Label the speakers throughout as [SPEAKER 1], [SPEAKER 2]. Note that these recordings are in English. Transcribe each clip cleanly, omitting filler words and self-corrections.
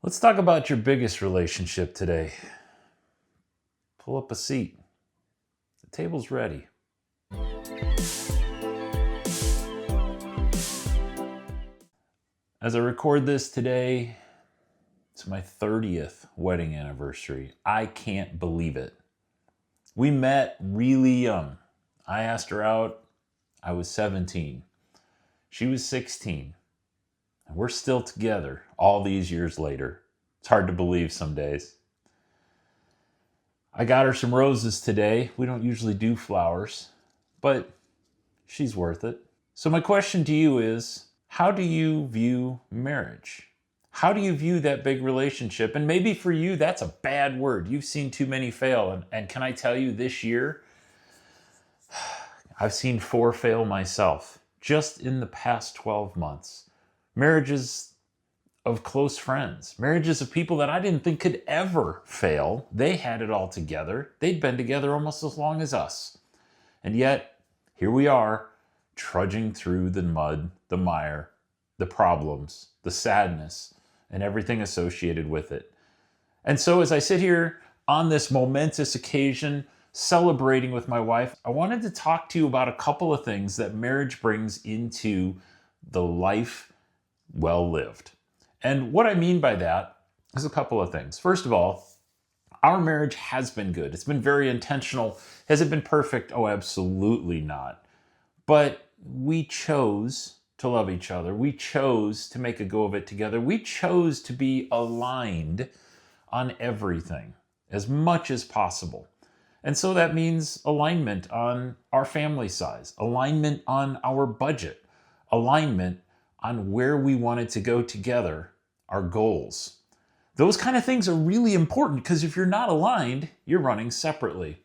[SPEAKER 1] Let's talk about your biggest relationship today. Pull up a seat. The table's ready. As I record this today, it's my 30th wedding anniversary. I can't believe it. We met really young. I asked her out. I was 17. She was 16. And we're still together all these years later. It's hard to believe some days. I got her some roses today. We don't usually do flowers, but she's worth it. So my question to you is, how do you view marriage? How do you view that big relationship? And maybe for you, that's a bad word. You've seen too many fail. And can I tell you, this year, I've seen 4 fail myself, just in the past 12 months. Marriages of close friends, marriages of people that I didn't think could ever fail. They had it all together. They'd been together almost as long as us. And yet, here we are, trudging through the mud, the mire, the problems, the sadness, and everything associated with it. And so as I sit here on this momentous occasion, celebrating with my wife, I wanted to talk to you about a couple of things that marriage brings into the life well lived. And what I mean by that is a couple of things. First of all, our marriage has been good. It's been very intentional. Has it been perfect? Oh, absolutely not. But we chose to love each other. We chose to make a go of it together. We chose to be aligned on everything as much as possible. And so that means alignment on our family size, alignment on our budget, alignment on where we wanted to go together, our goals. Those kind of things are really important because if you're not aligned, you're running separately.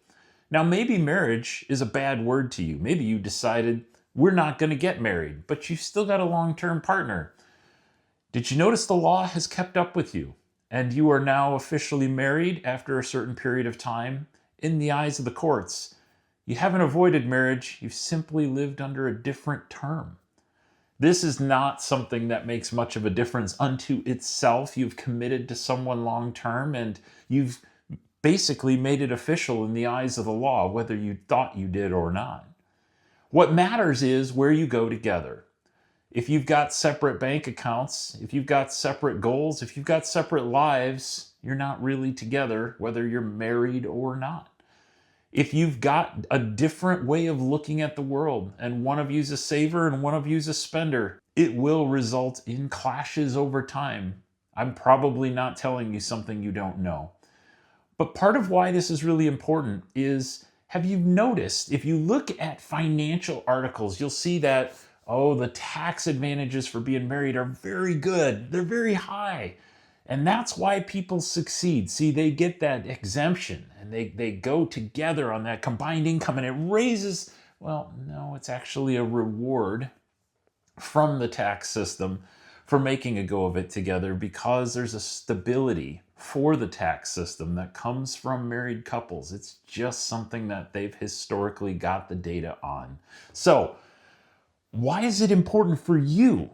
[SPEAKER 1] Now, maybe marriage is a bad word to you. Maybe you decided we're not going to get married, but you've still got a long-term partner. Did you notice the law has kept up with you and you are now officially married after a certain period of time in the eyes of the courts? You haven't avoided marriage. You've simply lived under a different term. This is not something that makes much of a difference unto itself. You've committed to someone long-term and you've basically made it official in the eyes of the law, whether you thought you did or not. What matters is where you go together. If you've got separate bank accounts, if you've got separate goals, if you've got separate lives, you're not really together, whether you're married or not. If you've got a different way of looking at the world and one of you's a saver and one of you's a spender, it will result in clashes over time. I'm probably not telling you something you don't know. But part of why this is really important is, have you noticed, if you look at financial articles, you'll see that, oh, the tax advantages for being married are very good. They're very high. And that's why people succeed. See, they get that exemption and they go together on that combined income and it raises, well, no, it's actually a reward from the tax system for making a go of it together because there's a stability for the tax system that comes from married couples. It's just something that they've historically got the data on. So, why is it important for you?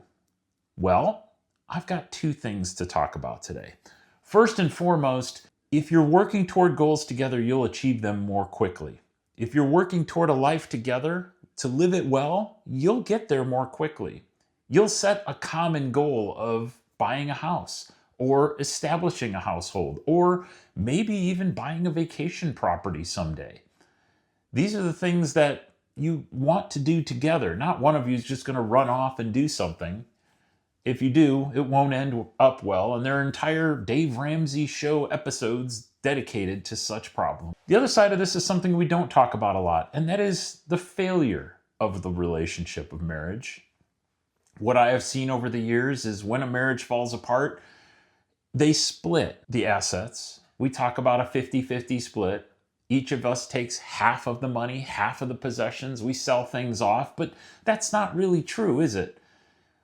[SPEAKER 1] Well, I've got 2 things to talk about today. First and foremost, if you're working toward goals together, you'll achieve them more quickly. If you're working toward a life together, to live it well, you'll get there more quickly. You'll set a common goal of buying a house or establishing a household or maybe even buying a vacation property someday. These are the things that you want to do together. Not one of you is just going to run off and do something. If you do, it won't end up well, and there are entire Dave Ramsey show episodes dedicated to such problems. The other side of this is something we don't talk about a lot, and that is the failure of the relationship of marriage. What I have seen over the years is when a marriage falls apart, they split the assets. We talk about a 50-50 split. Each of us takes half of the money, half of the possessions. We sell things off, but that's not really true, is it?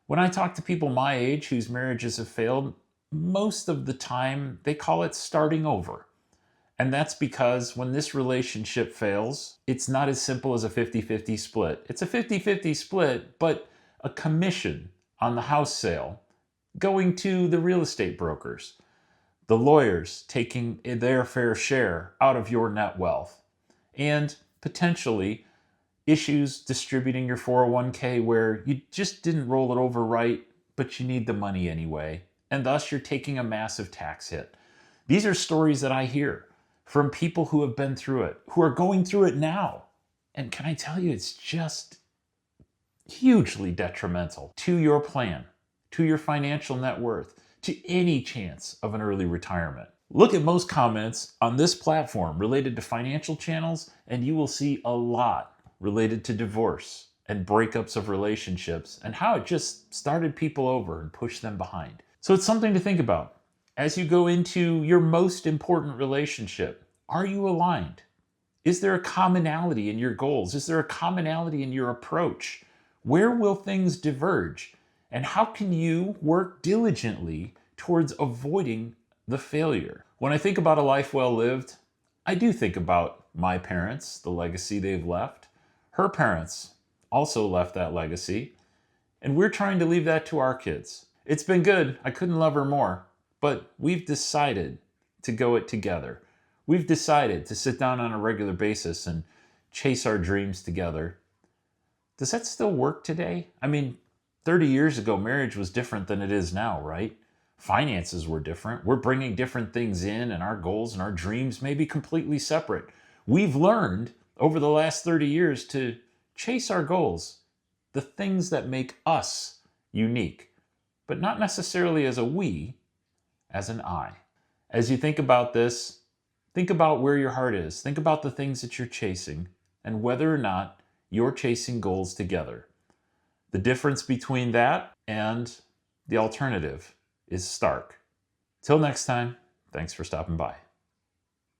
[SPEAKER 1] When I talk to people my age whose marriages have failed, most of the time they call it starting over. And that's because when this relationship fails, it's not as simple as a 50-50 split. It's a 50-50 split, but a commission on the house sale going to the real estate brokers. the lawyers taking their fair share out of your net wealth, and potentially issues distributing your 401k where you just didn't roll it over right, but you need the money anyway, and thus you're taking a massive tax hit. These are stories that I hear from people who have been through it, who are going through it now. And can I tell you, it's just hugely detrimental to your plan, to your financial net worth, to any chance of an early retirement. Look at most comments on this platform related to financial channels, and you will see a lot related to divorce and breakups of relationships and how it just started people over and pushed them behind. So it's something to think about. As you go into your most important relationship, are you aligned? Is there a commonality in your goals? Is there a commonality in your approach? Where will things diverge? And how can you work diligently towards avoiding the failure? When I think about a life well lived, I do think about my parents, the legacy they've left. Her parents also left that legacy. And we're trying to leave that to our kids. It's been good. I couldn't love her more. But we've decided to go it together. We've decided to sit down on a regular basis and chase our dreams together. Does that still work today? I mean, 30 years ago, marriage was different than it is now, right? Finances were different. We're bringing different things in, and our goals and our dreams may be completely separate. We've learned over the last 30 years to chase our goals, the things that make us unique, but not necessarily as a we, as an I. As you think about this, think about where your heart is. Think about the things that you're chasing and whether or not you're chasing goals together. The difference between that and the alternative is stark. Till next time, thanks for stopping by.